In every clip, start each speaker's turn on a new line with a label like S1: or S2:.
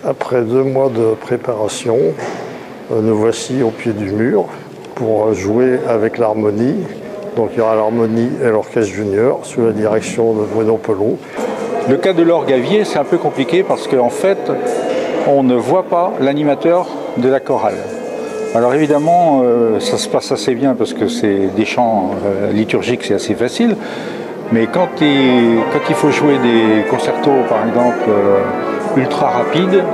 S1: Après 2 mois de préparation, nous voici au pied du mur pour jouer avec l'harmonie. Donc il y aura l'harmonie et l'orchestre junior sous la direction de Bruno Pelot.
S2: Le cas de l'orgue à Vier, c'est un peu compliqué parce qu'en fait, on ne voit pas l'animateur de la chorale. Alors évidemment, ça se passe assez bien parce que c'est des chants liturgiques, c'est assez facile. Mais quand il faut jouer des concertos, par exemple, ultra rapides,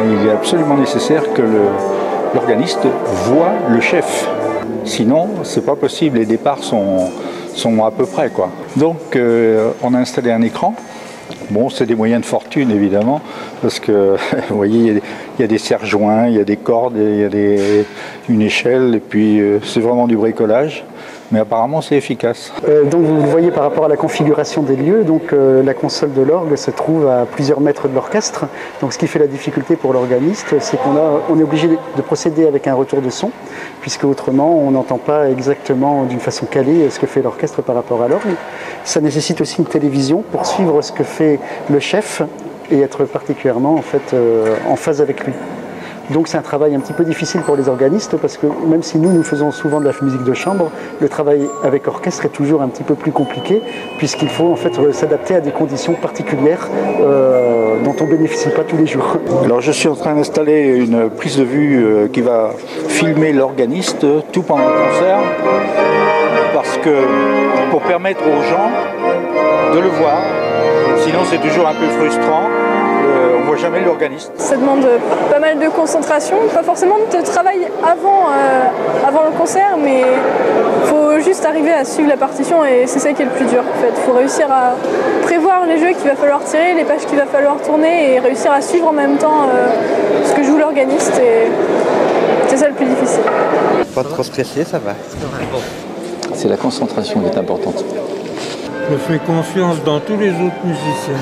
S2: il est absolument nécessaire que l'organiste voit le chef. Sinon, c'est pas possible, les départs sont à peu près, quoi. Donc, on a installé un écran. Bon, c'est des moyens de fortune, évidemment, parce que, vous voyez, il y a des serre-joints, il y a des cordes, il y a une échelle, et puis c'est vraiment du bricolage. Mais apparemment, c'est efficace.
S3: Donc vous le voyez par rapport à la configuration des lieux, donc la console de l'orgue se trouve à plusieurs mètres de l'orchestre. Donc ce qui fait la difficulté pour l'organiste, c'est qu'on est obligé de procéder avec un retour de son, puisque autrement on n'entend pas exactement d'une façon calée ce que fait l'orchestre par rapport à l'orgue. Ça nécessite aussi une télévision pour suivre ce que fait le chef et être particulièrement en phase avec lui. Donc c'est un travail un petit peu difficile pour les organistes parce que même si nous faisons souvent de la musique de chambre, le travail avec orchestre est toujours un petit peu plus compliqué puisqu'il faut en fait s'adapter à des conditions particulières dont on ne bénéficie pas tous les jours.
S2: Alors je suis en train d'installer une prise de vue qui va filmer l'organiste tout pendant le concert parce que pour permettre aux gens de le voir, sinon c'est toujours un peu frustrant. On ne voit jamais l'organiste.
S4: Ça demande pas mal de concentration, pas forcément de travail avant le concert, mais il faut juste arriver à suivre la partition et c'est ça qui est le plus dur. En fait. Il faut réussir à prévoir les jeux qu'il va falloir tirer, les pages qu'il va falloir tourner et réussir à suivre en même temps ce que joue l'organiste. Et c'est ça le plus difficile.
S5: Pas trop stressé, ça va.
S2: C'est la concentration qui est importante.
S6: Je fais confiance dans tous les autres musiciens,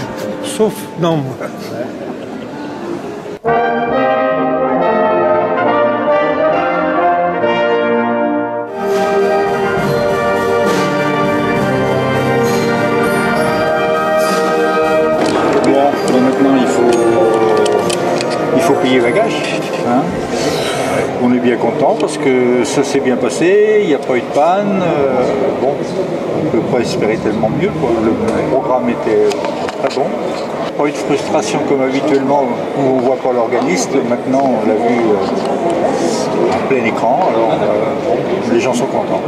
S6: sauf dans moi.
S2: Bon, maintenant il faut payer la gage. Hein. On est bien content parce que ça s'est bien passé, il n'y a pas eu de panne. Bon, on ne peut pas espérer tellement mieux, quoi. Le programme était très bon. Pas eu de frustration comme habituellement où on ne voit pas l'organiste. Maintenant, on l'a vu en plein écran, alors bon, les gens sont contents.